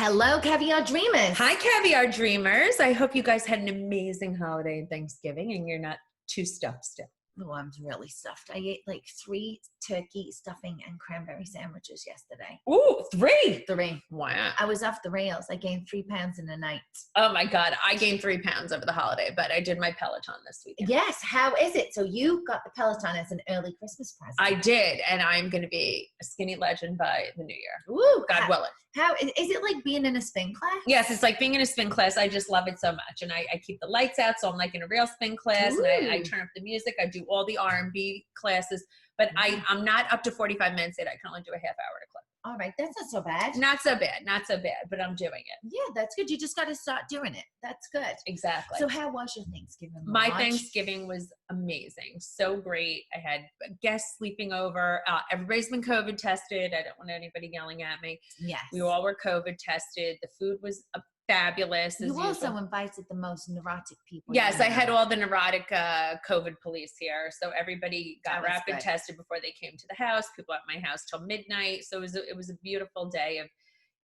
Hello, Caviar Dreamers. Hi, Caviar Dreamers. I hope you guys had an amazing holiday and Thanksgiving and you're not too stuffed still. Oh, I'm really stuffed. I ate like 3 turkey stuffing and cranberry sandwiches yesterday. Ooh, 3. 3. Wow. I was off the rails. I gained 3 pounds in a night. Oh my God. I gained 3 pounds over the holiday, but I did my Peloton this weekend. Yes. How is it? So you got the Peloton as an early Christmas present. I did. And I'm going to be a skinny legend by the new year. Ooh, God willing. How is it like being in a spin class? Yes, it's like being in a spin class. I just love it so much. And I keep the lights out, so I'm like in a real spin class. Ooh. And I turn up the music. I do all the R&B classes. But I'm not up to 45 minutes yet. I can only do a half hour at a clip. All right. That's not so bad. Not so bad. Not so bad. But I'm doing it. Yeah, that's good. You just got to start doing it. That's good. Exactly. So how was your Thanksgiving? My Thanksgiving was amazing. So great. I had guests sleeping over. Everybody's been COVID tested. I don't want anybody yelling at me. Yes. We all were COVID tested. The food was fabulous. You also invited the most neurotic people. Yes, I had all the neurotic COVID police here. So everybody got rapid good. tested before they came to the house. People at my house till midnight. So it was a beautiful day of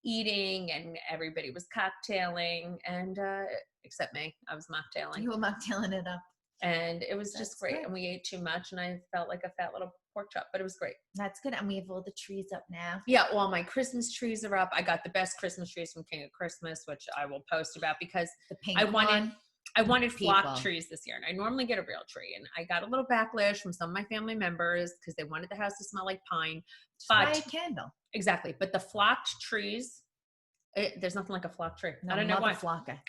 eating, and everybody was cocktailing, and except me, I was mocktailing. You were mocktailing it up. And it was just great. Good. And we ate too much, and I felt like a fat little pork chop, but it was great. That's good. And we have all the trees up now. Yeah, all my Christmas trees are up. I got the best Christmas trees from King of Christmas, which I will post about because The pink I wanted flock People. trees this year. And I normally get a real tree. And I got a little backlash from some of my family members because they wanted the house to smell like pine. Buy a candle. Exactly. But the flocked trees, there's nothing like a flock tree. No, I don't know why.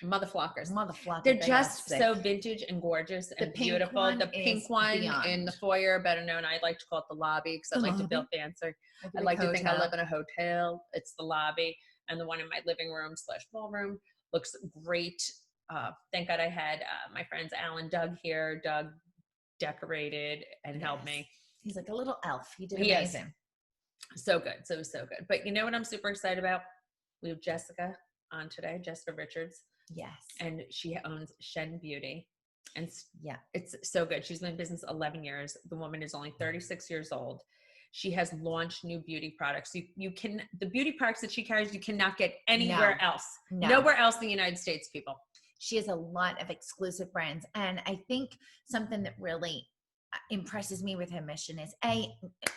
Mother flockers. They're They're just so vintage and gorgeous and beautiful. The pink one in the foyer, better known, I like to call it the lobby because I like to feel fancy. I like to think I live in a hotel. It's the lobby. And the one in my living room / ballroom looks great. Thank God I had my friends Al and Doug here. Doug decorated and helped me. He's like a little elf. He did amazing. So good. So good. But you know what I'm super excited about? We have Jessica on today, Jessica Richards. Yes. And she owns Shen Beauty. And yeah, it's so good. She's been in business 11 years. The woman is only 36 years old. She has launched new beauty products. The beauty products that she carries, you cannot get anywhere else. Nowhere else in the United States, people. She has a lot of exclusive brands. And I think something that really impresses me with her mission is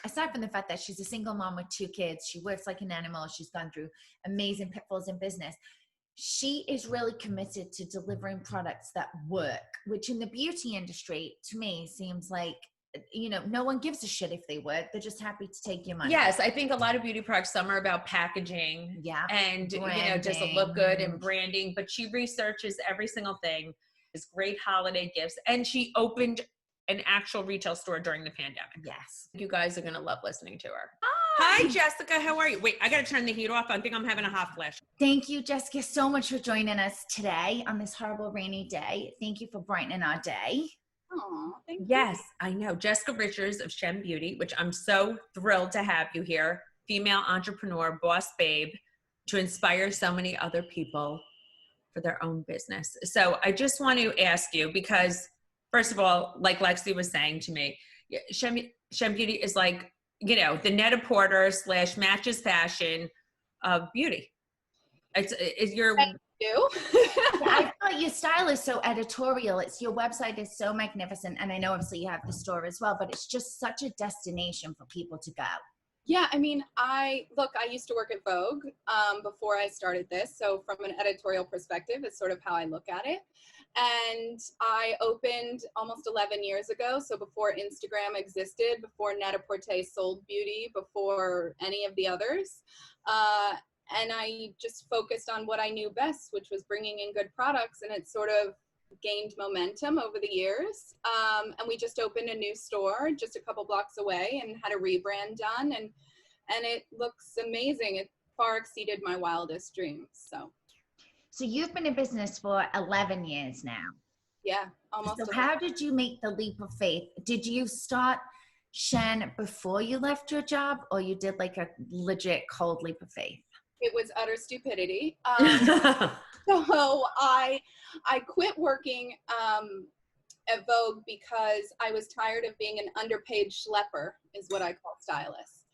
aside from the fact that she's a single mom with 2 kids, she works like an animal, she's gone through amazing pitfalls in business, she is really committed to delivering products that work, which in the beauty industry to me seems like, you know, no one gives a shit if they work. They're just happy to take your money. Yes, I think a lot of beauty products, some are about packaging and branding. You know, just to look good and branding, but she researches every single thing. It's great holiday gifts, and she opened an actual retail store during the pandemic. Yes. You guys are going to love listening to her. Hi, Jessica. How are you? Wait, I got to turn the heat off. I think I'm having a hot flash. Thank you, Jessica, so much for joining us today on this horrible rainy day. Thank you for brightening our day. Oh, thank you. Yes, I know. Jessica Richards of Shen Beauty, which I'm so thrilled to have you here. Female entrepreneur, boss babe, to inspire so many other people for their own business. So I just want to ask you, because first of all, like Lexi was saying to me, Shen Beauty is like, you know, the Net-a-Porter / matches fashion of beauty. It's your... Thank you. I thought your style is so editorial. Your website is so magnificent. And I know obviously you have the store as well, but it's just such a destination for people to go. Yeah, I mean, I used to work at Vogue before I started this. So from an editorial perspective, it's sort of how I look at it. And I opened almost 11 years ago. So before Instagram existed, before Net-a-Porter sold beauty, before any of the others. And I just focused on what I knew best, which was bringing in good products. And it sort of gained momentum over the years. And we just opened a new store just a couple blocks away and had a rebrand done. And it looks amazing. It far exceeded my wildest dreams. So you've been in business for 11 years now. Yeah, almost. So how did you make the leap of faith? Did you start Shen before you left your job, or you did like a legit cold leap of faith? It was utter stupidity. So I quit working at Vogue because I was tired of being an underpaid schlepper, is what I call stylists.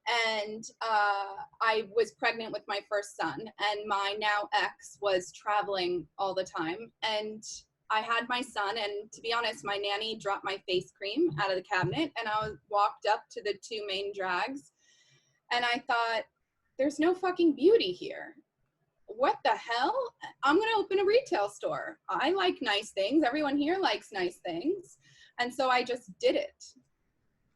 And I was pregnant with my first son, and my now ex was traveling all the time. And I had my son, and to be honest, my nanny dropped my face cream out of the cabinet, and I walked up to the two main drags, and I thought, there's no fucking beauty here. What the hell? I'm going to open a retail store. I like nice things. Everyone here likes nice things. And so I just did it.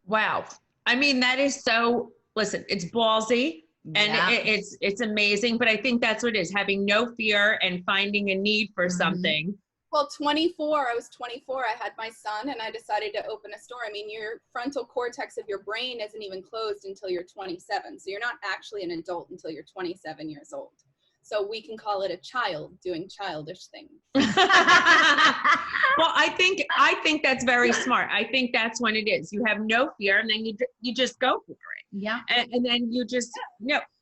Wow. I mean, that is so, listen, it's ballsy and it's amazing, but I think that's what it is, having no fear and finding a need for something. Well, I was 24, I had my son, and I decided to open a store. I mean, your frontal cortex of your brain isn't even closed until you're 27. So you're not actually an adult until you're 27 years old. So we can call it a child doing childish things. Well, I think that's very smart. I think that's when it is. You have no fear, and then you just go for it. Yeah. And then you just,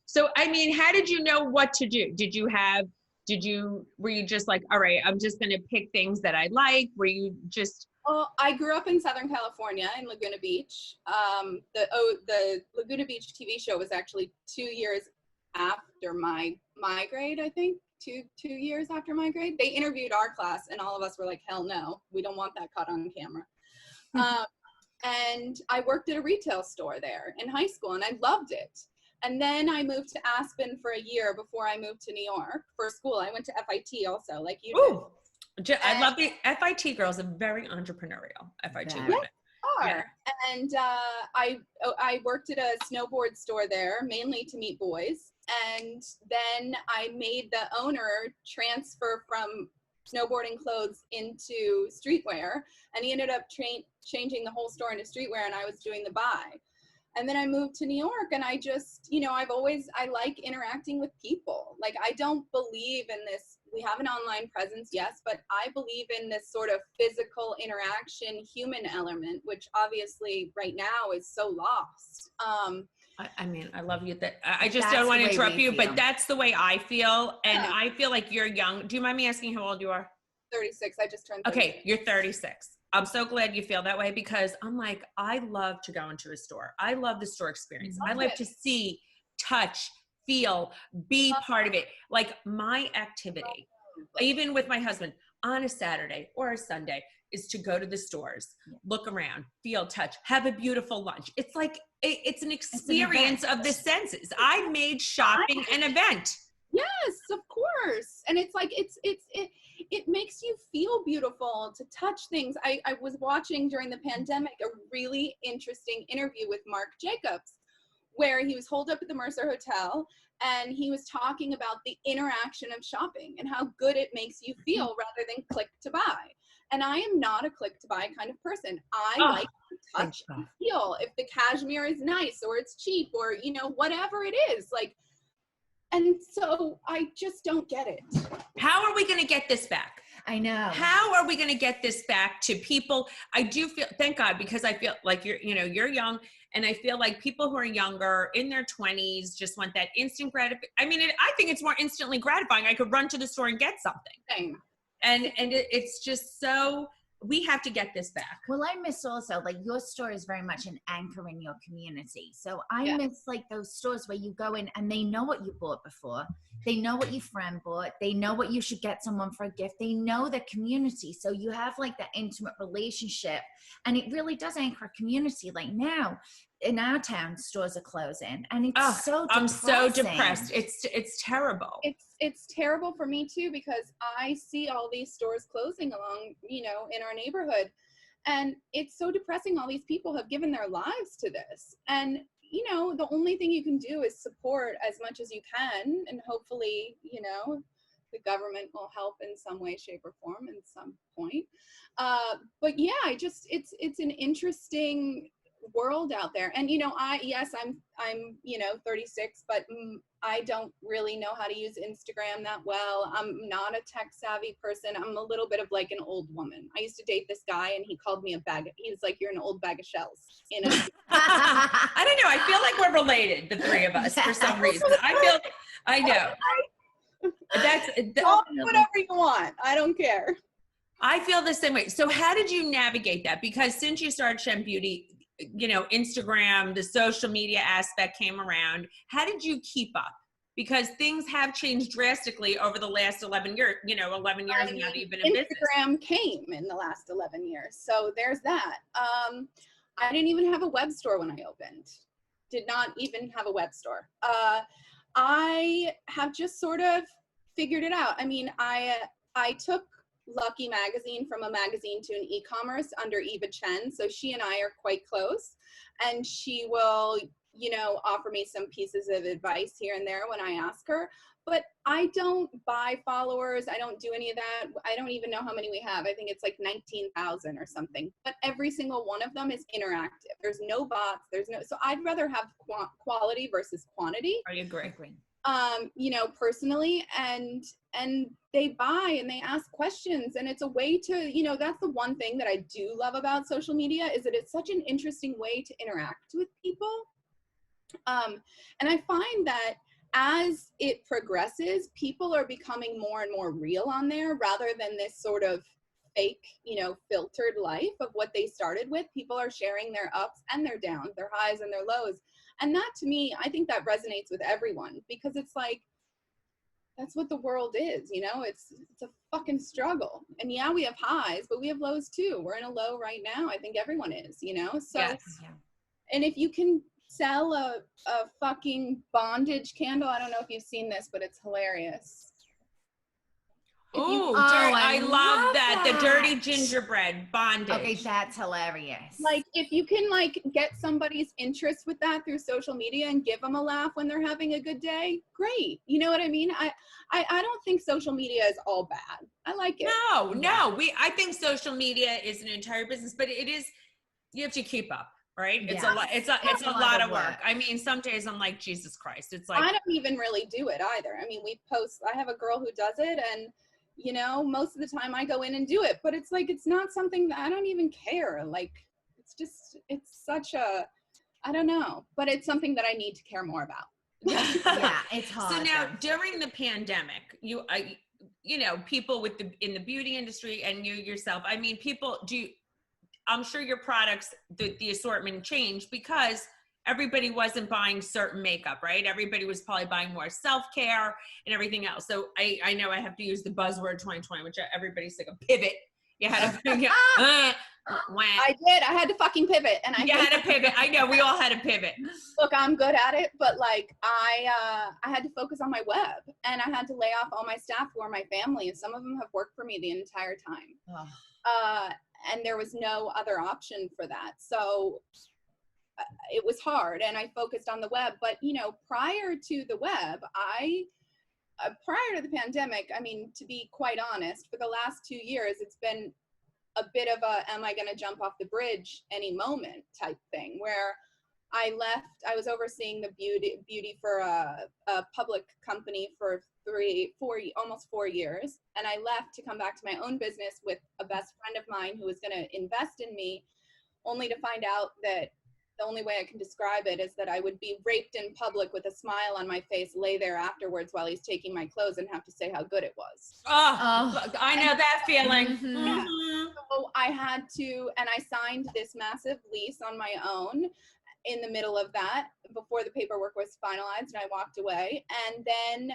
So, I mean, how did you know what to do? Were you just like, all right, I'm just going to pick things that I like? Were you just... Well, I grew up in Southern California in Laguna Beach. The Laguna Beach TV show was actually 2 years after my grade, I think. Two years after my grade. They interviewed our class, and all of us were like, hell no, we don't want that caught on camera. And I worked at a retail store there in high school, and I loved it. And then I moved to Aspen for a year before I moved to New York for school. I went to FIT also, like you did. I love the FIT girls, are very entrepreneurial. FIT women. Yeah. And I worked at a snowboard store there, mainly to meet boys. And then I made the owner transfer from snowboarding clothes into streetwear, and he ended up changing the whole store into streetwear, and I was doing the buy. And then I moved to New York, and I just, I like interacting with people. Like, I don't believe in this. We have an online presence, yes, but I believe in this sort of physical interaction, human element, which obviously right now is so lost. I mean, I love you. I just don't want to interrupt you, but that's the way I feel. And I feel like you're young. Do you mind me asking how old you are? 36. I just turned 36. Okay, you're 36. I'm so glad you feel that way, because I'm like, I love to go into a store. I love the store experience. I love to see, touch, feel, be part of it. Like, my activity, even with my husband on a Saturday or a Sunday, is to go to the stores, look around, feel, touch, have a beautiful lunch. It's like, it's an experience of the senses. I made shopping an event. Yes, of course. And it's like, it makes you feel beautiful to touch things. I was watching during the pandemic a really interesting interview with Marc Jacobs, where he was holed up at the Mercer Hotel, and he was talking about the interaction of shopping and how good it makes you feel rather than click to buy. And I am not a click to buy kind of person. I like to touch and feel. If the cashmere is nice or it's cheap or, whatever it is, like, and so I just don't get it. How are we going to get this back? I know. How are we going to get this back to people? I do feel, thank God, because I feel like you're young, and I feel like people who are younger in their 20s just want that instant gratification. I mean, I think it's more instantly gratifying. I could run to the store and get something. Same. And it's just so, we have to get this back. Well, I miss also, like, your store is very much an anchor in your community. So I miss, like, those stores where you go in and they know what you bought before. They know what your friend bought. They know what you should get someone for a gift. They know the community. So you have, like, that intimate relationship. And it really does anchor a community. Like, now in our town, stores are closing, and it's so depressing. I'm so depressed. It's terrible. It's terrible for me too, because I see all these stores closing along, in our neighborhood, and it's so depressing. All these people have given their lives to this, and the only thing you can do is support as much as you can, and hopefully, the government will help in some way, shape, or form at some point. But yeah, it's an interesting world out there. And I'm 36, but I don't really know how to use Instagram that well. I'm not a tech savvy person. I'm a little bit of like an old woman. I used to date this guy, and he called me he was like, you're an old bag of shells. I don't know. I feel like we're related, the three of us, for some reason. I know. That's whatever you want. I don't care. I feel the same way. So how did you navigate that? Because since you started Shen Beauty, you know, Instagram, the social media aspect came around, how did you keep up? Because things have changed drastically over the last 11 years, you know, 11 years now that you've been in business. Instagram came in the last 11 years. So there's that. I didn't even have a web store when I opened. Did not even have a web store. I have just sort of figured it out. I mean, I took Lucky Magazine from a magazine to an e-commerce under Eva Chen. So she and I are quite close, and she will, you know, offer me some pieces of advice here and there when I ask her. But I don't buy followers. I don't do any of that. I don't even know how many we have. I think it's like 19,000 or something. But every single one of them is interactive. There's no bots. There's no. So I'd rather have quality versus quantity. I agree. You know, personally, and they buy and they ask questions, and it's a way to, you know, that's the one thing that I do love about social media, is that it's such an interesting way to interact with people. And I find that as it progresses, people are becoming more and more real on there, rather than this sort of fake, you know, filtered life of what they started with. People are sharing their ups and their downs, their highs and their lows. And that, to me, I think that resonates with everyone, because it's like, that's what the world is, you know, it's a fucking struggle. And yeah, we have highs, but we have lows too. We're in a low right now. I think everyone is, you know? So, yes. And if you can sell a fucking bondage candle, I don't know if you've seen this, but it's hilarious. I love that. The dirty gingerbread bondage. Okay, that's hilarious. Like, if you can like get somebody's interest with that through social media and give them a laugh when they're having a good day, great. You know what I mean? I don't think social media is all bad. I like it. No. I think social media is an entire business, but it is, you have to keep up. Right? It's a lot. It's a lot of work. I mean, some days I'm like, Jesus Christ. It's like, I don't even really do it either. I mean, I have a girl who does it, and you know, most of the time I go in and do it, but it's like, it's not something that I don't even care. Like, it's such a, I don't know, but it's something that I need to care more about. Yeah, it's hard. So now during the pandemic, you know, people in the beauty industry and you yourself, I mean, I'm sure your products, the assortment changed because everybody wasn't buying certain makeup, right? Everybody was probably buying more self-care and everything else. So I know I have to use the buzzword 2020, which everybody's like a pivot. You had to, I did. I had to fucking pivot. And you had to pivot. I know, we all had to pivot. Look, I'm good at it, but like I had to focus on my web, and I had to lay off all my staff who are my family, and some of them have worked for me the entire time. And there was no other option for that. So it was hard, and I focused on the web. But, you know, prior to the web, prior to the pandemic, I mean, to be quite honest, for the last 2 years, it's been a bit of a, am I going to jump off the bridge any moment type thing, where I was overseeing the beauty for a public company for almost 4 years. And I left to come back to my own business with a best friend of mine who was going to invest in me, only to find out that the only way I can describe it is that I would be raped in public with a smile on my face, lay there afterwards while he's taking my clothes, and have to say how good it was. I know that feeling. Yeah. So I had to, and I signed this massive lease on my own in the middle of that before the paperwork was finalized, and I walked away. And then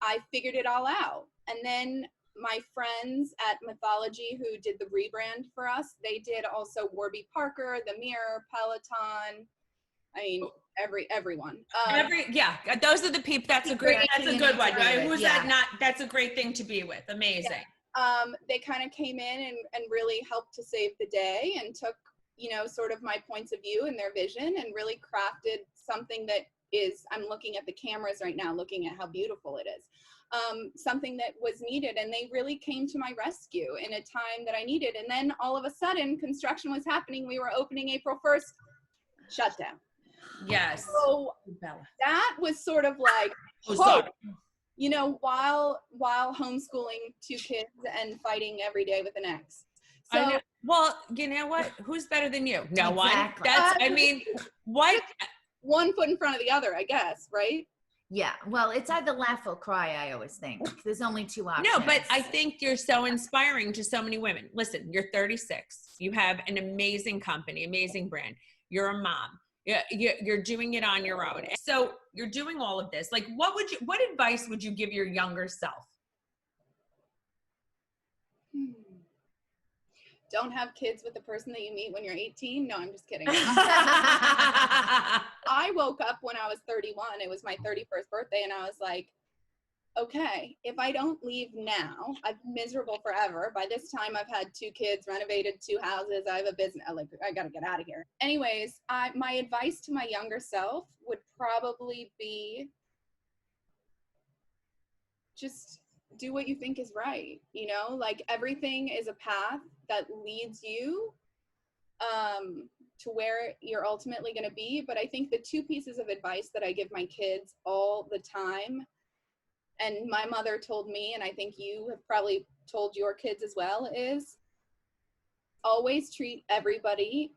I figured it all out. And then my friends at Mythology, who did the rebrand for us, they did also Warby Parker, The Mirror, Peloton. I mean, everyone. Those are the people. That's a good one. Right? Who's that? That's a great thing to be with. Amazing. Yeah. They kind of came in and really helped to save the day, and took, you know, sort of my points of view and their vision, and really crafted something that is, I'm looking at the cameras right now, looking at how beautiful it is. Something that was needed, and they really came to my rescue in a time that I needed. And then all of a sudden, construction was happening. We were opening April 1st, shut down. Yes. So that was sort of like, you know, while homeschooling 2 kids and fighting every day with an ex. So, well, you know what? Who's better than you? No one. Exactly. That's, I mean, what? One foot in front of the other, I guess, right? Yeah, well, it's either laugh or cry, I always think. There's only 2 options. No, but I think you're so inspiring to so many women. Listen, you're 36. You have an amazing company, amazing brand. You're a mom. You're doing it on your own. So you're doing all of this. Like, what advice would you give your younger self? Don't have kids with the person that you meet when you're 18. No, I'm just kidding. I woke up when I was 31. It was my 31st birthday. And I was like, okay, if I don't leave now, I'm miserable forever. By this time, I've had 2 kids, renovated 2 houses. I have a business. Like, I got to get out of here. Anyways, my advice to my younger self would probably be just do what you think is right. You know, like everything is a path that leads you to where you're ultimately going to be. But I think the 2 pieces of advice that I give my kids all the time, and my mother told me, and I think you have probably told your kids as well, is always treat everybody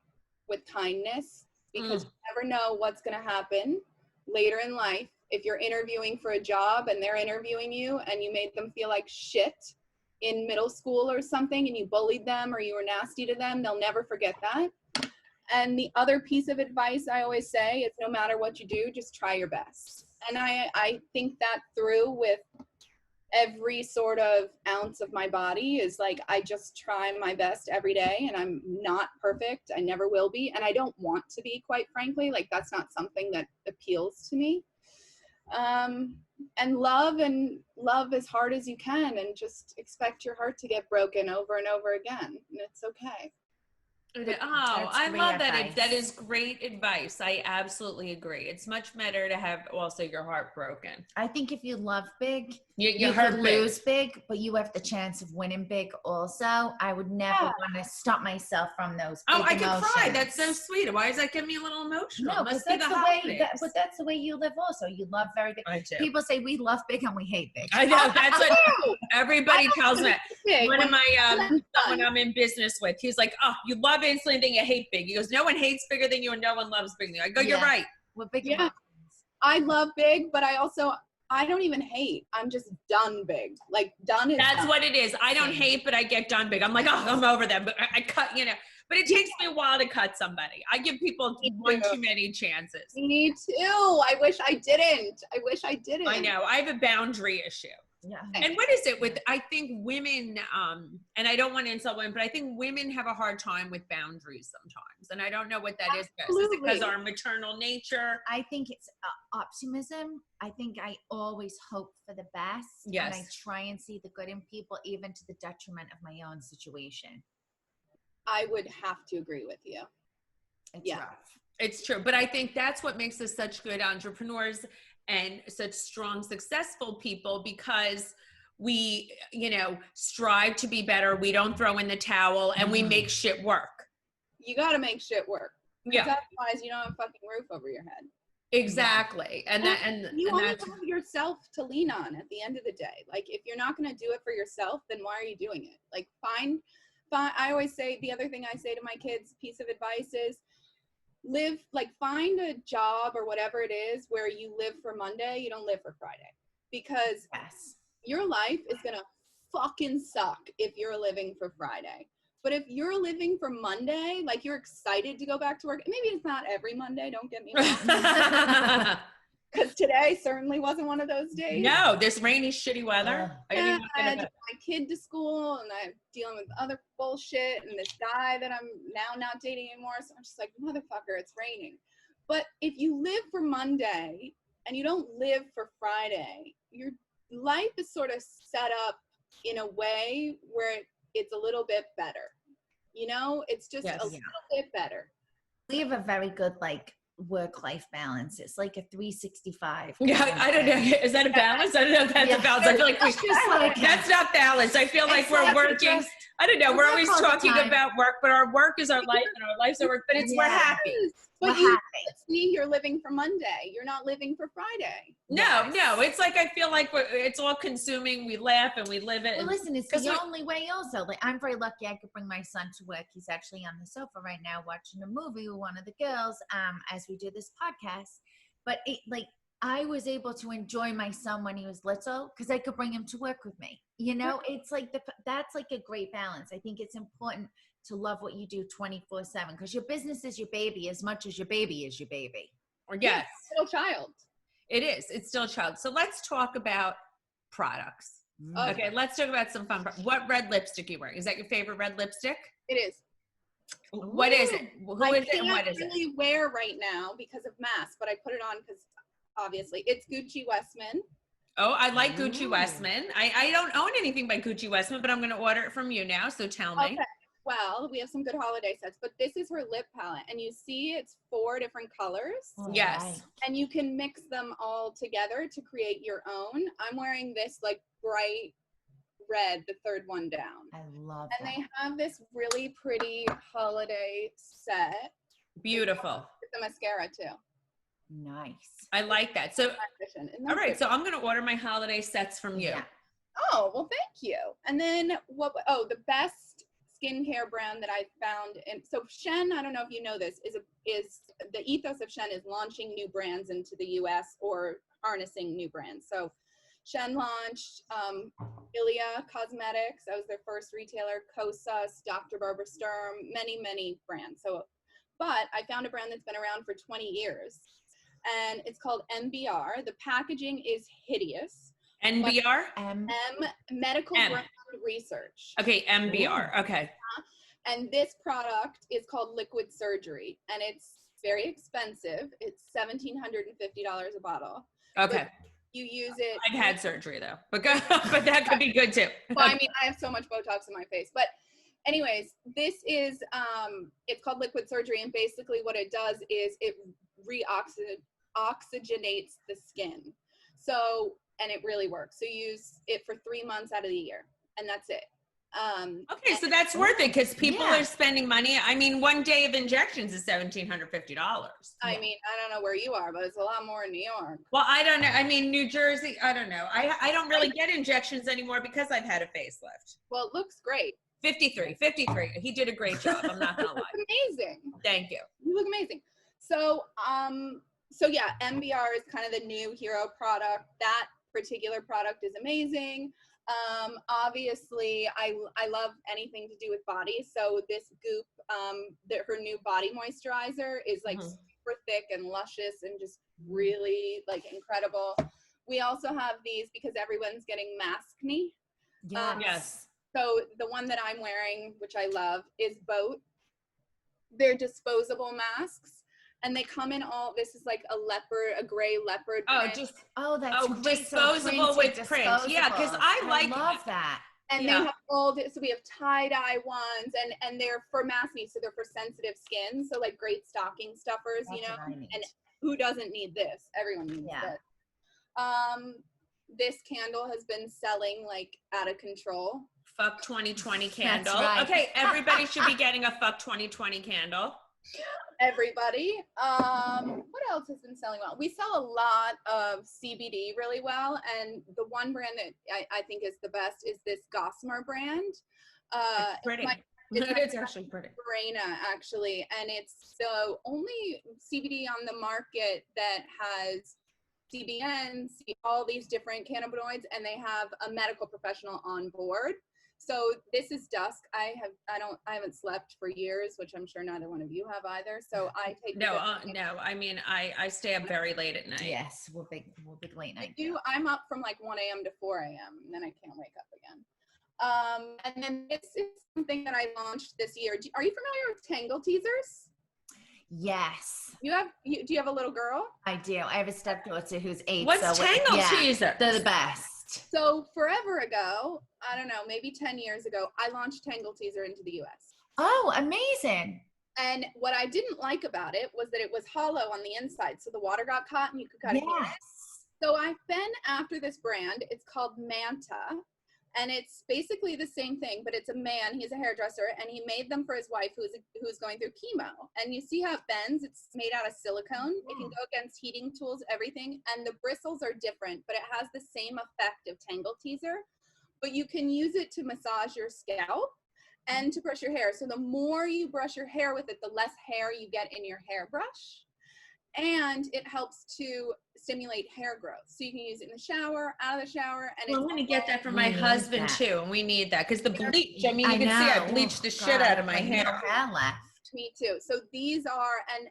with kindness, because you never know what's going to happen later in life. If you're interviewing for a job and they're interviewing you and you made them feel like shit in middle school or something, and you bullied them or you were nasty to them, they'll never forget that. And the other piece of advice I always say is no matter what you do, just try your best. And I think that through with every sort of ounce of my body is like, I just try my best every day, and I'm not perfect. I never will be. And I don't want to be, quite frankly. Like, that's not something that appeals to me. And love as hard as you can, and just expect your heart to get broken over and over again. And it's okay. Oh, I love that. That is great advice. I absolutely agree. It's much better to have also your heart broken. I think if you love big, you could lose big, but you have the chance of winning big also. I would never want to stop myself from those big I can emotions. cry. That's so sweet. Why does that get me a little emotional? No, because that's but that's the way you live also. You love very big. I do. People say we love big and we hate big. I know. That's what everybody tells me. One of my, someone I'm in business with, he's like, oh, you love insulin, then you hate big. He goes, no one hates bigger than you and no one loves bigger than you. I go, you're right. We're big. Yeah. I love big, but I don't even hate. I'm just done big. Like, done is That's done. what it is. I don't hate, but I get done big. I'm like, oh, I'm over them. But I cut, but it takes me a while to cut somebody. I give people one too many chances. Me too. I wish I didn't. I know. I have a boundary issue. Yeah. And what is it with, I think women, and I don't want to insult women, but I think women have a hard time with boundaries sometimes. And I don't know what that is. Is it because our maternal nature? I think it's optimism. I think I always hope for the best. Yes. And I try and see the good in people, even to the detriment of my own situation. I would have to agree with you. It's rough. It's true. But I think that's what makes us such good entrepreneurs and such strong, successful people, because we, strive to be better. We don't throw in the towel, and we make shit work. You got to make shit work. Yeah. Otherwise, you don't have a fucking roof over your head. Exactly. And you only have yourself to lean on at the end of the day. Like, if you're not going to do it for yourself, then why are you doing it? Like, I always say, the other thing I say to my kids, piece of advice is, find a job or whatever it is where you live for Monday, you don't live for Friday. Because your life is going to fucking suck if you're living for Friday. But if you're living for Monday, like, you're excited to go back to work. Maybe it's not every Monday, don't get me wrong. Because today certainly wasn't one of those days. No, this rainy, shitty weather. I had my kid to school, and I'm dealing with other bullshit, and this guy that I'm now not dating anymore. So I'm just like, motherfucker, it's raining. But if you live for Monday and you don't live for Friday, your life is sort of set up in a way where it's a little bit better. It's just a little bit better. We have a very good, work-life balance. It's like a 365. Yeah, I don't know. Is that a balance? I don't know if that's a balance. I feel like that's not balance. I feel like we're working. I don't know. We're always talking about work, but our work is our life, and our life's our work. But we're happy. But you're living for Monday. You're not living for Friday. No. It's like, I feel like it's all consuming. We laugh and we live it. Well, listen, it's the only way also. Like, I'm very lucky I could bring my son to work. He's actually on the sofa right now watching a movie with one of the girls as we do this podcast. But I was able to enjoy my son when he was little because I could bring him to work with me. It's like that's like a great balance. I think it's important to love what you do 24/7, because your business is your baby as much as your baby is your baby. Or yes, little child. it is. It's still a child. So let's talk about products. Okay, let's talk about some fun. What red lipstick you wearing? Is that your favorite red lipstick? It is. What is it? Who is it and what is it? I can't really wear right now because of mask, but I put it on because obviously it's Gucci Westman. Oh, I like Gucci Westman. I don't own anything by Gucci Westman, but I'm going to order it from you now. So tell me. Okay. Well, we have some good holiday sets, but this is her lip palette, and you see it's 4 different colors. Yes. Right. And you can mix them all together to create your own. I'm wearing this like bright red, the third one down. I love and that. they have this really pretty holiday set. Beautiful. With the mascara too. Nice. I like that. So, all right. So I'm going to order my holiday sets from you. Yeah. Oh, well, thank you. And then the best skincare brand that I found. And so Shen, I don't know if you know this, is the ethos of Shen is launching new brands into the US or harnessing new brands. So Shen launched Ilia Cosmetics. That was their first retailer. Kosas, Dr. Barbara Sturm, many brands. But I found a brand that's been around for 20 years, and it's called MBR. The packaging is hideous. NBR? Medical Brand Research. Okay, MBR. Okay. And this product is called Liquid Surgery, and it's very expensive. It's $1,750 a bottle. Okay. You use it. I've had surgery though, but that could be good too. Well, I mean, I have so much Botox in my face, but anyways, this is, it's called Liquid Surgery, and basically what it does is it oxygenates the skin. So, and it really works. So you use it for 3 months out of the year, and that's it. Okay, so that's worth it because people are spending money. I mean, one day of injections is $1,750. I mean, I don't know where you are, but it's a lot more in New York. Well, I don't know. I mean, New Jersey, I don't know. I don't really get injections anymore because I've had a facelift. Well, it looks great. 53. He did a great job. I'm not gonna lie. Amazing. Thank you. You look amazing. So, yeah, MBR is kind of the new hero product. That particular product is amazing. Obviously I love anything to do with body. So this Goop, her new body moisturizer is like super thick and luscious and just really like incredible. We also have these because everyone's getting maskne. Yes. So the one that I'm wearing, which I love, is Boat. They're disposable masks. And they come in all, this is like a gray leopard print. That's disposable with print. Yeah, because I love that. And they have all this, so we have tie-dye ones, and they're for maskne, so they're for sensitive skin, so like great stocking stuffers, That's you know? what I need. And who doesn't need this? Everyone needs this. This candle has been selling like out of control. Fuck 2020 candle. That's right. Okay, everybody should be getting a Fuck 2020 candle. Everybody. What else has been selling well? We sell a lot of CBD really well, and the one brand that I think is the best is this Gossamer brand. It's pretty. It's actually pretty. Verena, actually, and it's the only CBD on the market that has CBN, all these different cannabinoids, and they have a medical professional on board. So this is dusk. I haven't slept for years, which I'm sure neither one of you have either. So I take no. I mean, I stay up very late at night. Yes, we'll big late night. I'm up from like 1 a.m. to 4 a.m. and then I can't wake up again. And then this is something that I launched this year. Are you familiar with Tangle Teasers? Yes. Do you have a little girl? I do. I have a stepdaughter who's 8. What's Tangle Teasers? They're the best. So forever ago, I don't know, maybe 10 years ago, I launched Tangle Teaser into the US. Oh, amazing. And what I didn't like about it was that it was hollow on the inside. So the water got caught and you could kind of hear it. So I've been after this brand. It's called Manta. And it's basically the same thing, but it's a man. He's a hairdresser, and he made them for his wife who's going through chemo. And you see how it bends? It's made out of silicone. It can go against heating tools, everything. And the bristles are different, but it has the same effect of Tangle Teaser. But you can use it to massage your scalp and to brush your hair. So the more you brush your hair with it, the less hair you get in your hairbrush. And it helps to stimulate hair growth. So you can use it in the shower, out of the shower. And Well, I'm going to get that for my husband too. And we need that because the bleach, I mean, you can see I bleached the shit out of my hair. No hair left. Me too. So these are, and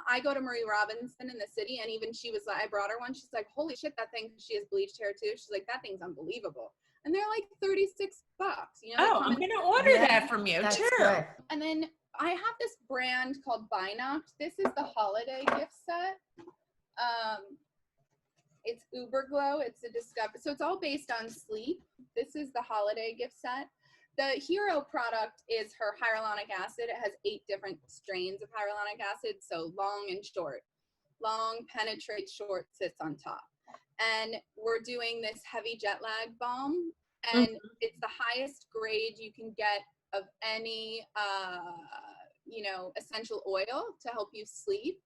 I go to Marie Robinson in the city, and even she was like, I brought her one. She's like, holy shit, that thing, she has bleached hair too. She's like, that thing's unbelievable. And they're like $36, you know? Oh, I'm going to order that from you too. Good. And then I have this brand called Binoct. This is the holiday gift set. It's Uber Glow. It's a discover. So it's all based on sleep. This is the holiday gift set. The hero product is her hyaluronic acid. It has 8 different strains of hyaluronic acid. So long and short. Long penetrates, short sits on top. And we're doing this heavy jet lag balm. And it's the highest grade you can get of any, essential oil to help you sleep.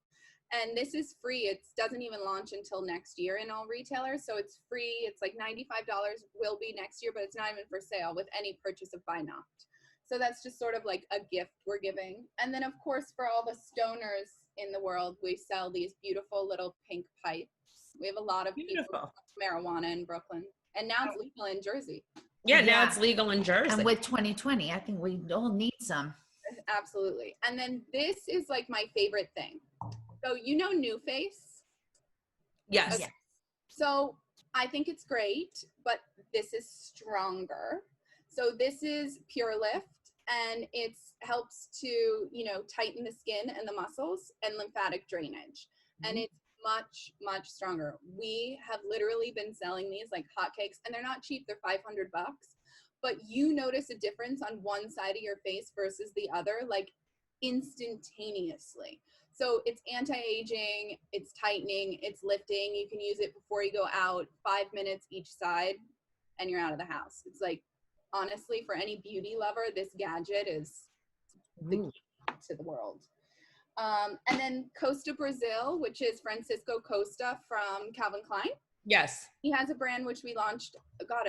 And this is free. It doesn't even launch until next year in all retailers. So it's free. It's like $95 will be next year, but it's not even for sale with any purchase of Binoct. So that's just sort of like a gift we're giving. And then of course, for all the stoners in the world, we sell these beautiful little pink pipes. We have a lot of people who smoke marijuana in Brooklyn. And now it's legal in Jersey. Yeah, now it's legal in Jersey. And with 2020, I think we all need some. Absolutely. And then this is like my favorite thing. So you know New Face? Yes. Okay. So I think it's great, but this is stronger. So this is Pure Lift, and it helps to, tighten the skin and the muscles and lymphatic drainage. And it's much, much stronger. We have literally been selling these like hotcakes, and they're not cheap. They're $500, but you notice a difference on one side of your face versus the other, like instantaneously. So it's anti-aging, it's tightening, it's lifting. You can use it before you go out, 5 minutes each side, and you're out of the house. It's like, honestly, for any beauty lover, this gadget is the key to the world. And then Costa Brazil, which is Francisco Costa from Calvin Klein. Yes. He has a brand which we launched,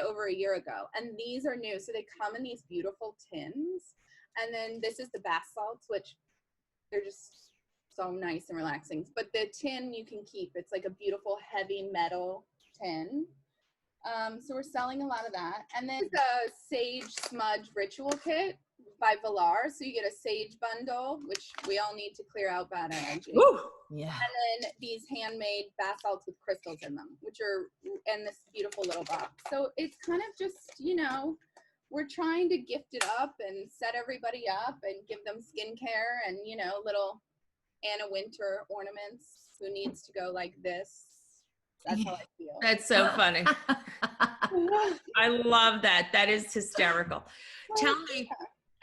over a year ago. And these are new. So they come in these beautiful tins. And then this is the bath salts, which they're just so nice and relaxing. But the tin you can keep. It's like a beautiful heavy metal tin. So we're selling a lot of that. And then the Sage Smudge Ritual Kit by Valar. So you get a sage bundle, which we all need to clear out bad energy. Woo! Yeah. And then these handmade bath salts with crystals in them, which are in this beautiful little box. So it's kind of just, we're trying to gift it up and set everybody up and give them skincare and, little Anna Winter ornaments. Who needs to go like this? That's how I feel. That's so funny. I love that. That is hysterical. Tell me,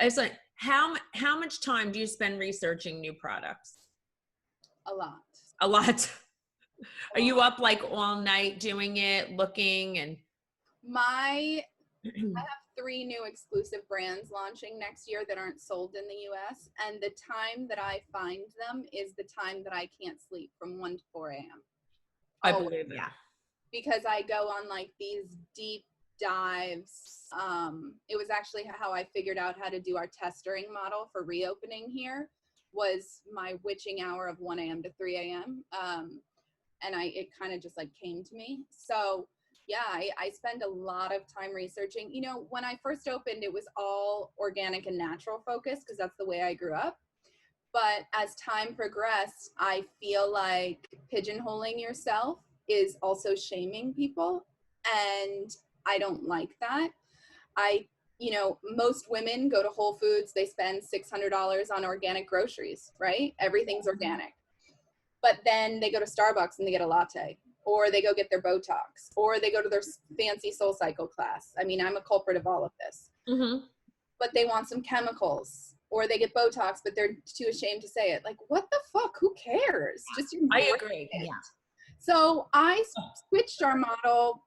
it's like, how much time do you spend researching new products? A lot. A lot. Are you up like all night doing it, looking and? I have 3 new exclusive brands launching next year that aren't sold in the US. And the time that I find them is the time that I can't sleep, from 1 to 4 a.m. I believe it. Yeah. Because I go on like these deep dives. It was actually how I figured out how to do our testering model for reopening here, was my witching hour of 1 a.m. to 3 a.m. And it kind of just like came to me. So yeah, I spend a lot of time researching. When I first opened, it was all organic and natural focused because that's the way I grew up. But as time progressed, I feel like pigeonholing yourself is also shaming people. And I don't like that. Most women go to Whole Foods, they spend $600 on organic groceries, right? Everything's organic. But then they go to Starbucks and they get a latte, or they go get their Botox, or they go to their fancy Soul Cycle class. I mean, I'm a culprit of all of this. Mm-hmm. But they want some chemicals, or they get Botox, but they're too ashamed to say it. Like, what the fuck? Who cares? Just I agree. Yeah. So I switched our model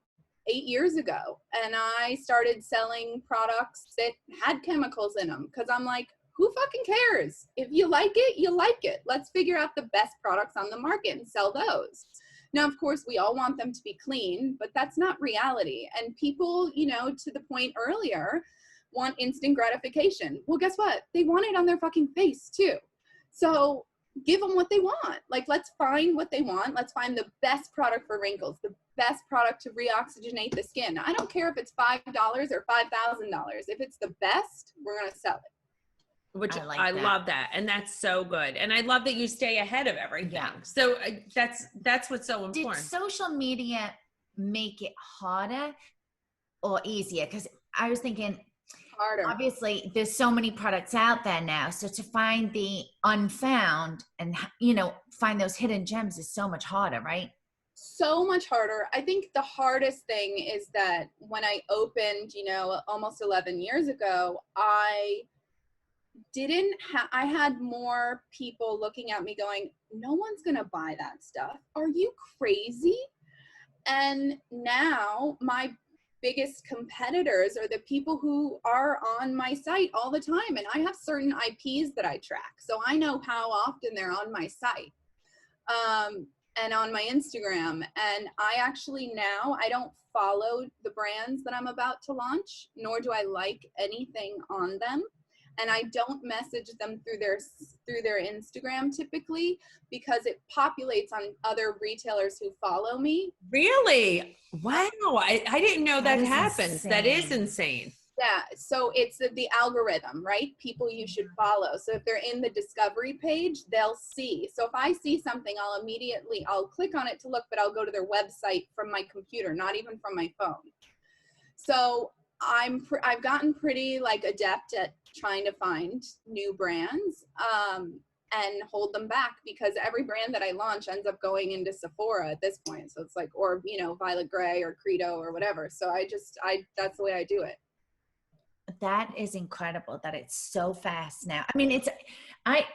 8 years ago, and I started selling products that had chemicals in them, because I'm like, who fucking cares? If you like it, you like it. Let's figure out the best products on the market and sell those. Now, of course, we all want them to be clean, but that's not reality. And people, to the point earlier, want instant gratification. Well, guess what? They want it on their fucking face too. So give them what they want. Like, let's find what they want. Let's find the best product for wrinkles, the best product to reoxygenate the skin. I don't care if it's $5 or $5,000. If it's the best, we're going to sell it. Which I love that. And that's so good. And I love that you stay ahead of everything. Yeah. So that's what's so important. Did social media make it harder or easier? Because I was thinking, Harder. obviously there's so many products out there now, so to find the unfound and, you know, find those hidden gems is so much harder, right? So much harder. I think the hardest thing is that when I opened, you know, almost 11 years ago, I had more people looking at me going, no one's gonna buy that stuff. Are you crazy? And now my biggest competitors are the people who are on my site all the time. And I have certain IPs that I track. So I know how often they're on my site and on my Instagram. And I actually now, I don't follow the brands that I'm about to launch, nor do I like anything on them. And I don't message them through their Instagram typically, because it populates on other retailers who follow me. Really? Wow. I didn't know that happens. Insane. That is insane. Yeah, so it's the algorithm, right? People you should follow. So if they're in the discovery page, they'll see. So if I see something, I'll click on it to look, but I'll go to their website from my computer, not even from my phone. So I've gotten pretty like adept at trying to find new brands and hold them back, because every brand that I launch ends up going into Sephora at this point. So it's like, or, you know, Violet Grey or Credo or whatever. So that's the way I do it. That is incredible that it's so fast now. I mean,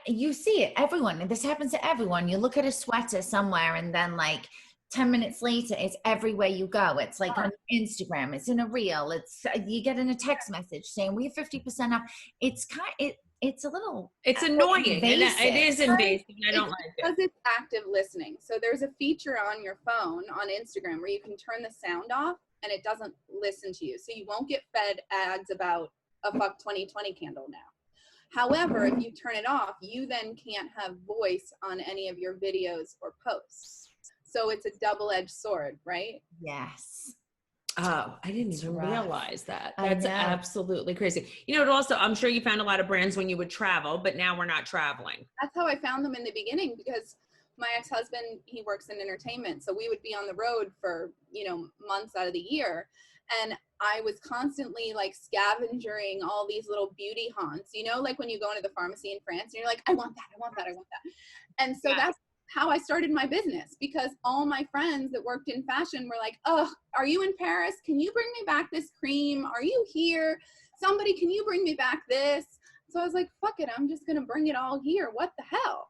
you see it, everyone, this happens to everyone. You look at a sweater somewhere and then like 10 minutes later, it's everywhere you go. It's like on Instagram, it's in a reel, you get in a text message saying we have 50% off. It's it's a little, it's annoying. Invasive. And it is invasive. I don't like it. Because it's active listening. So there's a feature on your phone on Instagram where you can turn the sound off and it doesn't listen to you. So you won't get fed ads about a fuck 2020 candle now. However, if you turn it off, you then can't have voice on any of your videos or posts. So it's a double-edged sword, right? yes. Oh, I didn't even rough. realize that. I That's know. absolutely crazy. You know, it also, I'm sure you found a lot of brands when you would travel, but now we're not traveling. That's how I found them in the beginning, because my ex-husband, he works in entertainment. So we would be on the road for, you know, months out of the year. And I was constantly like scavenging all these little beauty haunts, you know, like when you go into the pharmacy in France and you're like, I want that, I want that, I want that. And so that's how I started my business, because all my friends that worked in fashion were like, oh, are you in Paris? Can you bring me back this cream? Are you here? Somebody, can you bring me back this? So I was like, fuck it, I'm just going to bring it all here. What the hell?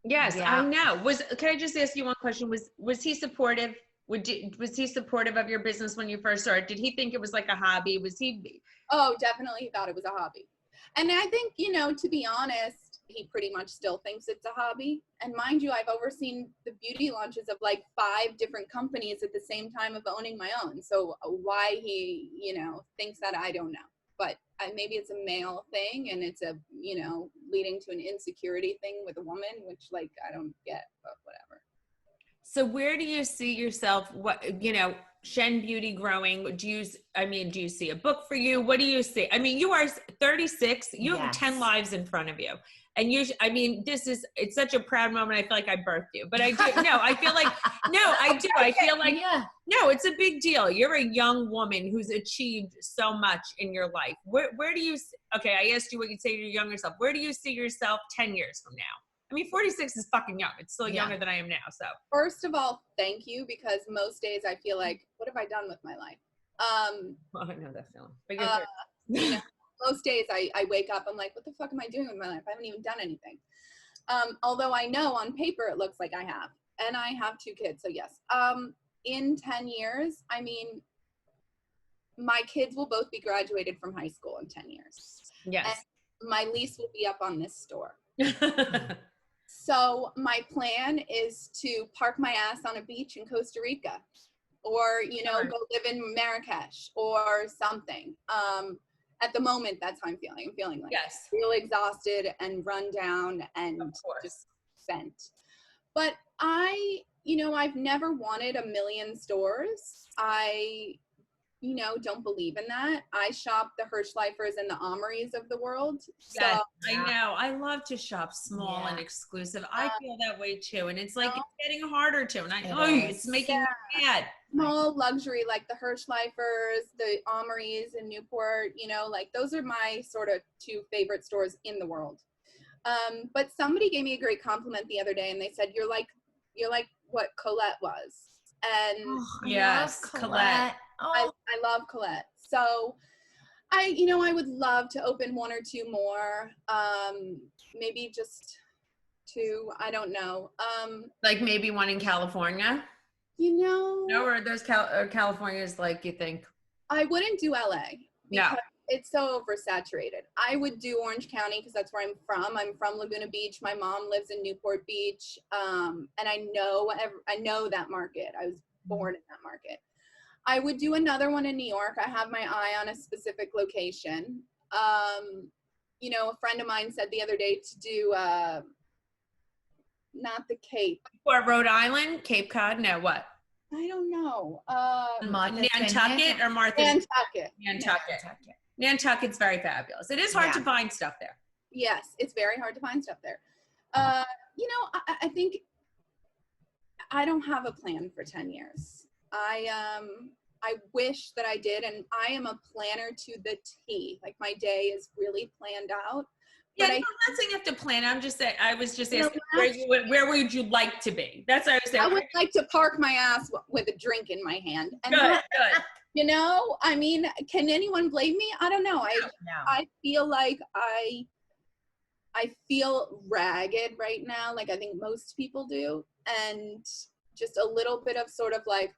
Yes, Yeah. I know. Can I just ask you one question? Was he supportive? Was he supportive of your business when you first started? Did he think it was like a hobby? Was he? Oh, definitely. He thought it was a hobby. And I think, you know, to be honest, he pretty much still thinks it's a hobby. And mind you, I've overseen the beauty launches of like 5 different companies at the same time of owning my own. So why he, you know, thinks that, I don't know. But maybe it's a male thing and it's a, you know, leading to an insecurity thing with a woman, which like I don't get, but whatever. So where do you see yourself, what, you know, Shen Beauty growing? Do you see a book for you? What do you see? I mean, you are 36, you have 10 lives in front of you. And it's such a proud moment. I feel like I birthed you, but I do. No, I feel like, no, I do. I feel like, no, it's a big deal. You're a young woman who's achieved so much in your life. Where do you, okay, I asked you what you'd say to your younger self. Where do you see yourself 10 years from now? I mean, 46 is fucking young. It's still younger than I am now. So first of all, thank you, because most days I feel like, what have I done with my life? Well, I know that feeling. But you know, most days I wake up, I'm like, what the fuck am I doing with my life? I haven't even done anything. Although I know on paper it looks like I have. And I have 2 kids, so yes. In 10 years, I mean, my kids will both be graduated from high school in 10 years. Yes. And my lease will be up on this store. So my plan is to park my ass on a beach in Costa Rica, or, you know, go live in Marrakesh or something. At the moment, that's how I'm feeling. I'm feeling like real exhausted and run down and just spent. But I've never wanted a million stores. I don't believe in that. I shop the Hirschleifers and the Amories of the world. So Yes, I know. I love to shop small and exclusive. I feel that way too. And it's like, it's getting harder to. And it's making me mad. Small luxury, like the Hirschleifers, the Amories in Newport, like those are my sort of two favorite stores in the world. But somebody gave me a great compliment the other day, and they said, you're like what Colette was. And yes, Colette. I love Colette. So I would love to open one or two more. Maybe just two. I don't know. Like maybe one in California? No, or there's California's like, you think? I wouldn't do LA. No. It's so oversaturated. I would do Orange County because that's where I'm from. I'm from Laguna Beach. My mom lives in Newport Beach. And I know that market. I was born in that market. I would do another one in New York. I have my eye on a specific location. A friend of mine said the other day to do, not the Cape. Or Rhode Island, Cape Cod, no, what? I don't know. Nantucket or Martha's? Nantucket. Nantucket's very fabulous. It is hard to find stuff there. Yes, it's very hard to find stuff there. I think I don't have a plan for 10 years. I wish that I did, and I am a planner to the T. Like my day is really planned out. Yeah, I'm not saying you have to plan. I'm just saying, I was just asking, where would you like to be? That's what I was saying. I would like to park my ass with a drink in my hand. And good. I mean, can anyone blame me? I don't know. I feel like I feel ragged right now, like I think most people do. And just a little bit of sort of like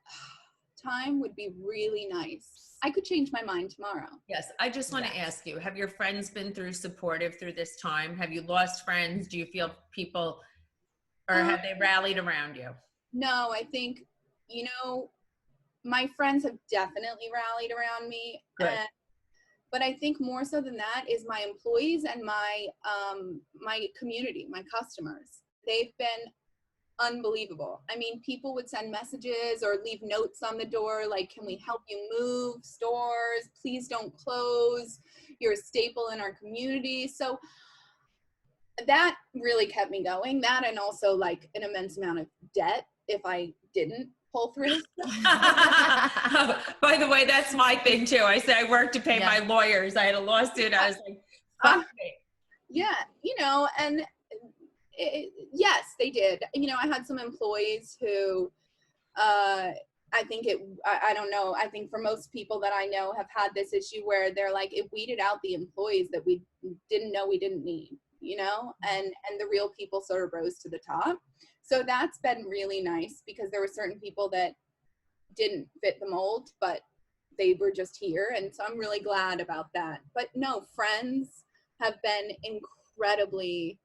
time would be really nice. I could change my mind tomorrow. Yes. I just want to ask you, have your friends been supportive through this time? Have you lost friends? Do you feel people, or have they rallied around you? No, I think, my friends have definitely rallied around me. Good. But I think more so than that is my employees and my community, my customers. They've been unbelievable. I mean, people would send messages or leave notes on the door like, can we help you move stores? Please don't close. You're a staple in our community. So that really kept me going. That, and also like an immense amount of debt if I didn't pull through. By the way, that's my thing too. I said I worked to pay my lawyers. I had a lawsuit. I was like, fuck me. Yeah, and yes, they did. I had some employees who I don't know. I think for most people that I know have had this issue where they're like, it weeded out the employees that we didn't know we didn't need, and the real people sort of rose to the top. So that's been really nice because there were certain people that didn't fit the mold, but they were just here. And so I'm really glad about that. But no, friends have been incredibly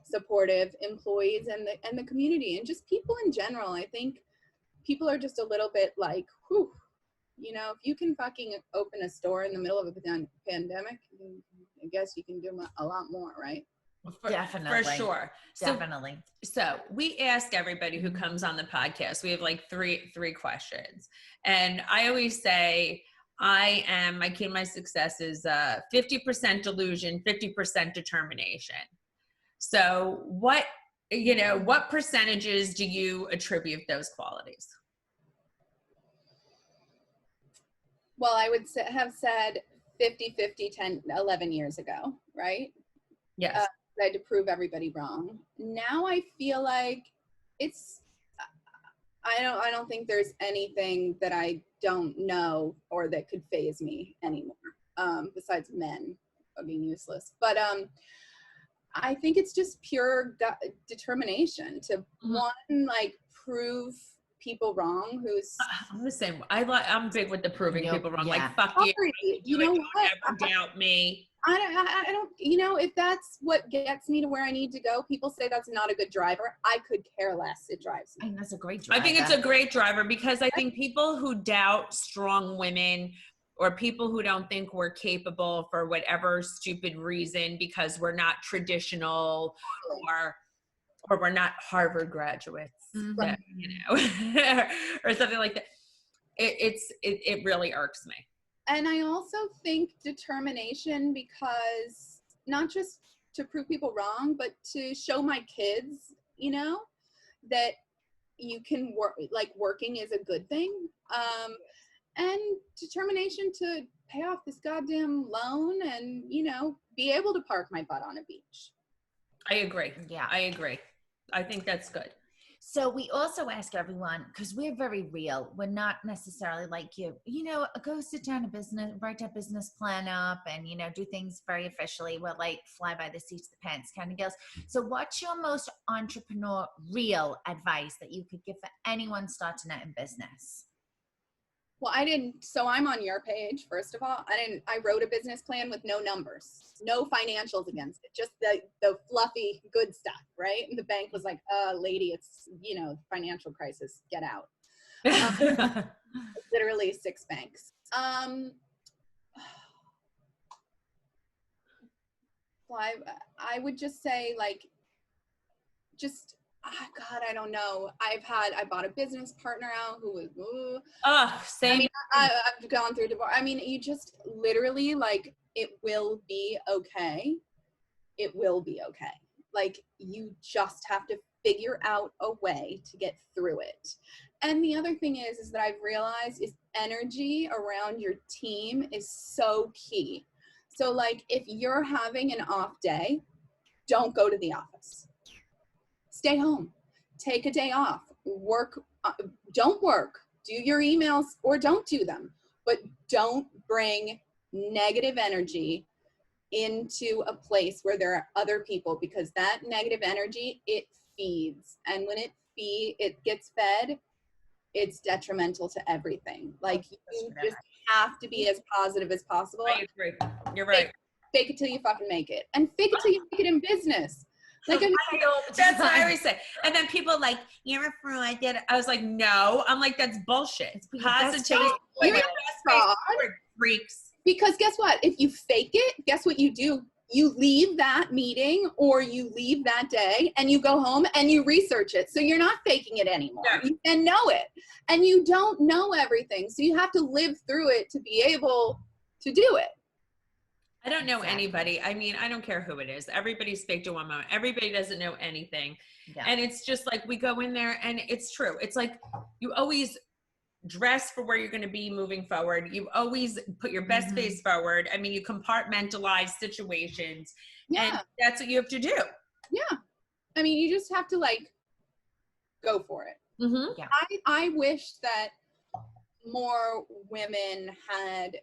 supportive, employees and the community and just people in general. I think people are just a little bit like, whew, if you can fucking open a store in the middle of a pandemic, I guess you can do a lot more, right? Definitely. For sure. Definitely. So we ask everybody who comes on the podcast, we have like three questions. And I always say, my key to my success is 50% delusion, 50% determination. So what percentages do you attribute those qualities? Well, I would have said 50-50 11 years ago, right? Yes. I had to prove everybody wrong. Now I feel like I don't think there's anything that I don't know or that could faze me anymore, besides men being useless. But I think it's just pure determination to prove people wrong. I'm the same. I'm big with the proving people wrong. Yeah. Like, fuck you. You know what? Don't ever doubt me. I don't, if that's what gets me to where I need to go, people say that's not a good driver. I could care less. It drives me. I think that's a great driver. I think it's a great driver because I think people who doubt strong women or people who don't think we're capable for whatever stupid reason because we're not traditional or we're not Harvard graduates, that, you know, or something like that. It really irks me. And I also think determination, because not just to prove people wrong, but to show my kids, you know, that you can work, like working is a good thing. And determination to pay off this goddamn loan and, you know, be able to park my butt on a beach. I agree. Yeah. I agree. I think that's good. So we also ask everyone, because we're very real. We're not necessarily like you know, go sit down a business, write a business plan up and, you know, do things very officially. We're like fly by the seats of the pants kind of girls. So what's your most entrepreneur real advice that you could give for anyone starting out in business? Well, so I'm on your page, first of all. I wrote a business plan with no numbers, no financials against it, just the fluffy good stuff, right? And the bank was like, lady, it's, you know, financial crisis, get out. Literally 6 banks. Well, I would just say, like, just, God, I don't know. I bought a business partner out who was, same. I mean, I've gone through divorce. I mean, you just literally, like, it will be okay. It will be okay. Like, you just have to figure out a way to get through it. And the other thing is that I've realized is energy around your team is so key. So, like, if you're having an off day, don't go to the office. Stay home. Take a day off. Work. Don't work. Do your emails or don't do them. But don't bring negative energy into a place where there are other people, because that negative energy, it feeds. And when it gets fed, it's detrimental to everything. Like, you just have to be as positive as possible. I agree. You're right. Fake it till you fucking make it. And fake it till you make it in business. Like, that's what I always say. And then people like, you're a fraud. I was like, no. I'm like, that's bullshit. Positivity. You're fraud. Freaks. Because guess what? If you fake it, guess what you do? You leave that meeting or you leave that day and you go home and you research it. So you're not faking it anymore. Yeah. You know it. And you don't know everything. So you have to live through it to be able to do it. I don't know anybody. I mean, I don't care who it is. Everybody's fake to one moment. Everybody doesn't know anything. Yeah. And it's just like, we go in there and it's true. It's like, you always dress for where you're going to be moving forward. You always put your best face forward. I mean, you compartmentalize situations. Yeah. And that's what you have to do. Yeah. I mean, you just have to, like, go for it. Mm-hmm. Yeah. I wish that more women had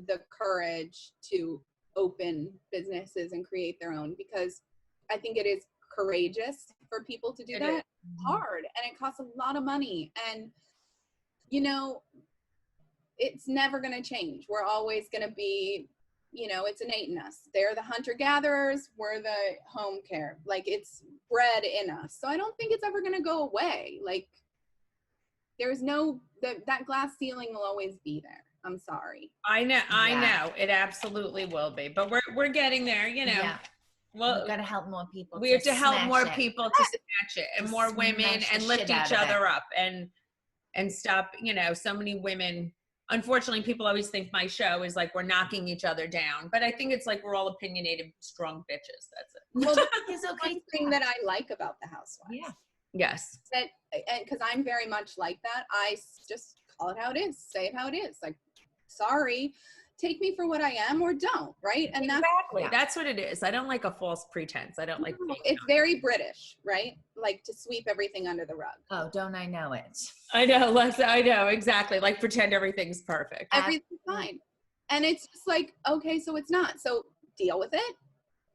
the courage to open businesses and create their own, because I think it is courageous for people to do that. Hard, and it costs a lot of money, and you know, it's never going to change. We're always going to be, you know, it's innate in us. They're the hunter-gatherers, we're the home care. Like, it's bred in us. So I don't think it's ever going to go away. Like, there's no, that glass ceiling will always be there. I'm sorry. I know. It absolutely will be. But we're getting there, you know. Yeah. Well, we've got to help more people. We have to help more people to snatch it, and more women, and lift each other up, and stop, you know, so many women. Unfortunately, people always think my show is like we're knocking each other down, but I think it's like we're all opinionated, strong bitches. That's it. Well, that's one thing that I like about the Housewives. Yeah. Yes. That, because I'm very much like that. I just call it how it is. Say it how it is. Like, sorry, take me for what I am or don't, right? And that's what it is. I don't like a false pretense. I don't like it's very British, right? Like, to sweep everything under the rug. Oh, don't I know it? I know, I know, exactly. Like, pretend everything's perfect. Everything's fine. And it's just like, okay, so it's not. So deal with it.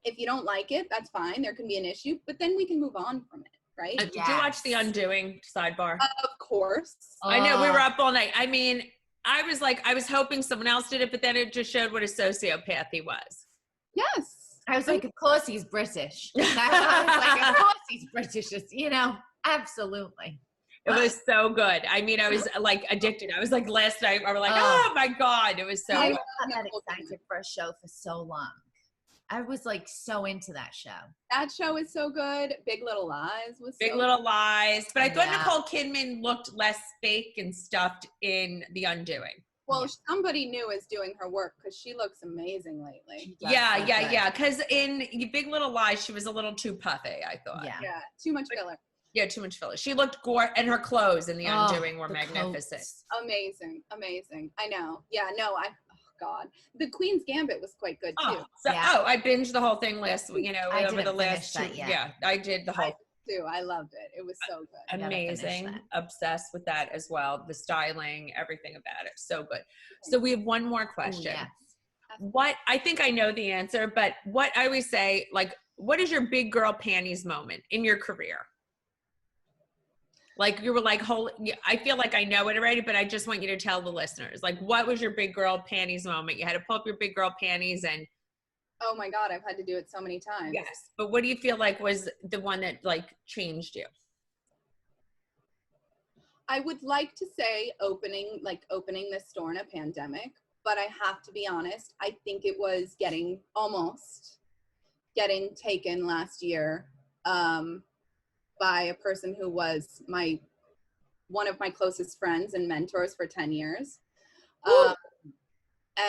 If you don't like it, that's fine. There can be an issue, but then we can move on from it, right? Did you watch The Undoing sidebar? Of course. I know, we were up all night. I mean, I was hoping someone else did it, but then it just showed what a sociopath he was. Yes. I was like, of course he's British. I was like, of course he's British. You know, absolutely. It was so good. I mean, I was like addicted. I was like, last night, I was like, oh my God. It was so I was not excited for a show for so long. I was like so into that show. That show is so good. Big Little Lies was Big so Little Lies. But I thought Yeah. Nicole Kidman looked less fake and stuffed in The Undoing. Well, somebody new is doing her work because she looks amazing lately. Yeah. Because in Big Little Lies, she was a little too puffy, I thought. Yeah. Yeah, too much filler. Yeah, too much filler. She looked gorgeous, and her clothes in The Undoing were the magnificent. coats. Amazing. I know. Yeah, no, oh God. The Queen's Gambit was quite good too. I binged the whole thing last, I over the didn't last finish 2. that yet. Yeah, I did the whole. Too. I loved it. It was so good. Never finished Amazing. that. Obsessed with that as well. The styling, everything about it. So good. So we have one more question. Yes. What, I think I know the answer, but what I always say, like, what is your big girl panties moment in your career? Like you were like, holy, I feel like I know it already, but I just want you to tell the listeners, like, what was your big girl panties moment? You had to pull up your big girl panties and. Oh my God, I've had to do it so many times. Yes. But what do you feel like was the one that like changed you? I would like to say opening this store in a pandemic, but I have to be honest, I think it was almost getting taken last year by a person who was one of my closest friends and mentors for 10 years.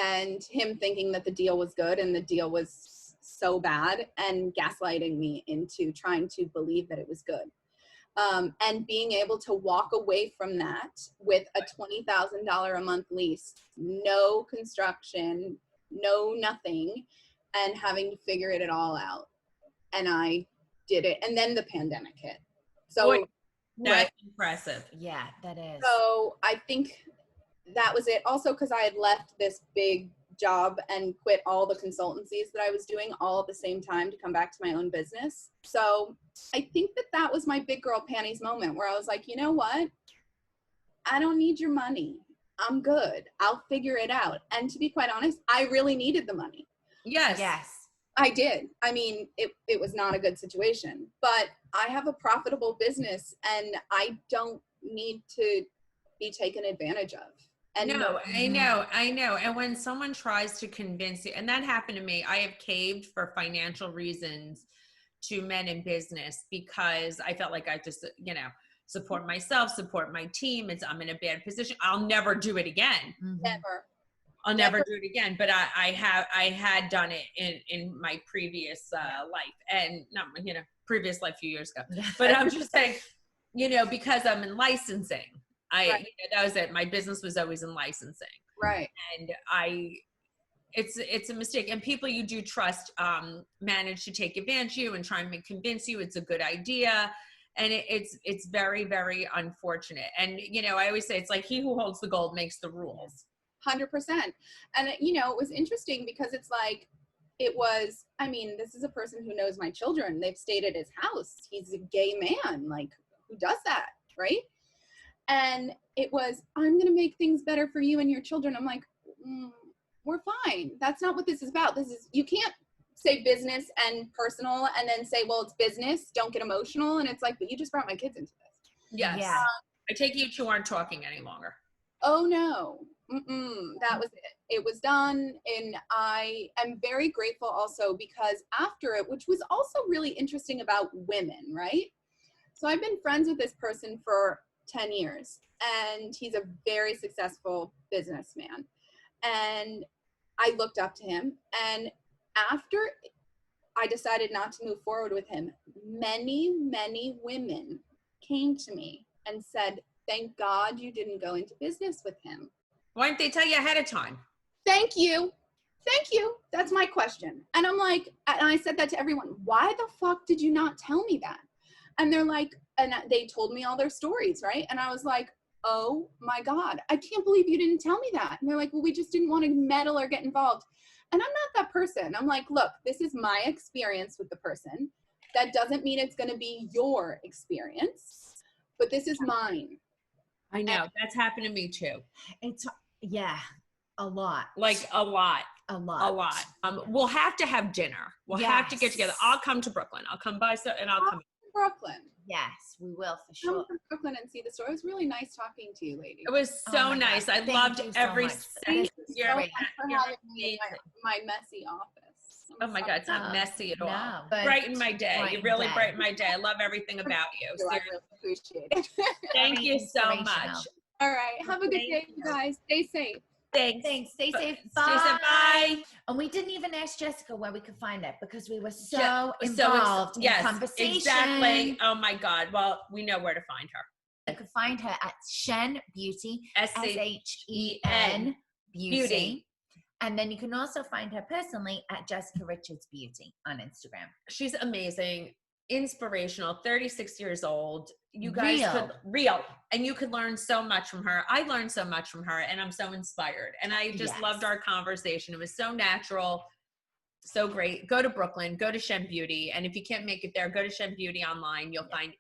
And him thinking that the deal was good and the deal was so bad and gaslighting me into trying to believe that it was good. And being able to walk away from that with a $20,000 a month lease, no construction, no nothing, and having to figure it all out. And I did it. And then the pandemic hit. So Boy, that's impressive. Yeah, that is. So I think that was it. Also, because I had left this big job and quit all the consultancies that I was doing all at the same time to come back to my own business. So I think that was my big girl panties moment where I was like, you know what? I don't need your money. I'm good. I'll figure it out. And to be quite honest, I really needed the money. Yes. I did. I mean, it was not a good situation, but I have a profitable business and I don't need to be taken advantage of. And no, I know. And when someone tries to convince you, and that happened to me, I have caved for financial reasons to men in business because I felt like I just, support myself, support my team. I'm in a bad position. I'll never do it again. Never. I'll never do it again. But I had done it in my previous life, and not previous life a few years ago. But I'm just saying, because I'm in licensing. That was it. My business was always in licensing. Right. And it's a mistake. And people you do trust manage to take advantage of you and try and convince you it's a good idea. And it's very, very unfortunate. And, I always say it's like he who holds the gold makes the rules. 100%. And, it was interesting because it's like, this is a person who knows my children. They've stayed at his house. He's a gay man. Like, who does that? Right. And it was, I'm going to make things better for you and your children. I'm like, we're fine. That's not what this is about. You can't say business and personal and then say, well, it's business. Don't get emotional. And it's like, but you just brought my kids into this. Yes. Yeah. I take you two aren't talking any longer. Oh, no. That was it. It was done. And I am very grateful also because after it, which was also really interesting about women, right? So I've been friends with this person for 10 years and he's a very successful businessman. And I looked up to him, and after I decided not to move forward with him, many, many women came to me and said, thank God you didn't go into business with him. Why didn't they tell you ahead of time? Thank you. That's my question. And I'm like, and I said that to everyone, why the fuck did you not tell me that? And they're like, and they told me all their stories, right? And I was like, oh my God, I can't believe you didn't tell me that. And they're like, well, we just didn't want to meddle or get involved. And I'm not that person. I'm like, look, this is my experience with the person. That doesn't mean it's going to be your experience, but this is mine. I know. That's happened to me too. A lot. Like a lot. We'll have to have dinner. We'll have to get together. I'll come to Brooklyn. I'll come by and I'll come. Brooklyn. Yes, we will for sure. Come to Brooklyn and see the store. It was really nice talking to you, lady. It was so nice. God. I loved every so second. my messy office. Oh my God, it's not messy at all. No, but Brighten my day. You really brighten my day. I love everything about you. I really appreciate it. Thank you so much. Inspirational. All right. Have a good day, you guys. Stay safe. Thanks. Stay safe. Bye. Bye. And we didn't even ask Jessica where we could find it because we were so involved in yes, conversation. Exactly. Oh my God. Well, we know where to find her. You can find her at Shen Beauty, SHEN Beauty. And then you can also find her personally at Jessica Richards Beauty on Instagram. She's amazing, inspirational, 36 years old. You guys Real. and you could learn so much from her. I learned so much from her and I'm so inspired. And I just loved our conversation. It was so natural, so great. Go to Brooklyn, go to Shen Beauty. And if you can't make it there, go to Shen Beauty online. You'll find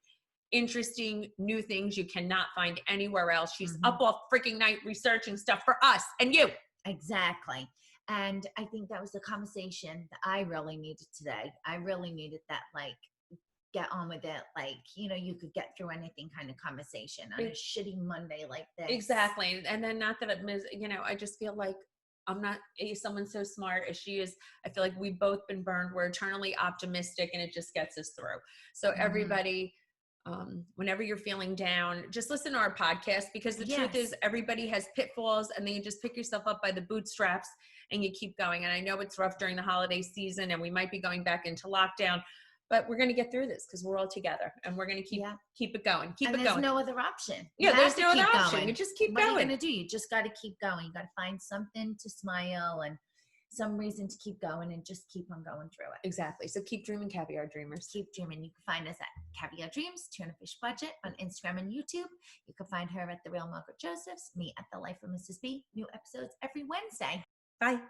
interesting new things you cannot find anywhere else. She's up all freaking night researching stuff for us and you. Exactly. And I think that was the conversation that I really needed today. I really needed that, like, get on with it. Like, you know, you could get through anything kind of conversation on a shitty Monday like this. Exactly. And then not that it, you know, I just feel like I'm not someone so smart as she is. I feel like we've both been burned. We're eternally optimistic and it just gets us through. So everybody, whenever you're feeling down, just listen to our podcast because the truth is everybody has pitfalls and then you just pick yourself up by the bootstraps and you keep going. And I know it's rough during the holiday season and we might be going back into lockdown, but we're going to get through this because we're all together and we're going to keep it going. There's no other option. There's no other option. You just keep going. What are you going to do? You just got to keep going. You got to find something to smile and some reason to keep going and just keep on going through it. Exactly. So keep dreaming, Caviar Dreamers. Keep dreaming. You can find us at Caviar Dreams, Tuna Fish Budget on Instagram and YouTube. You can find her at The Real Margaret Josephs, me at The Life of Mrs. B. New episodes every Wednesday. Bye.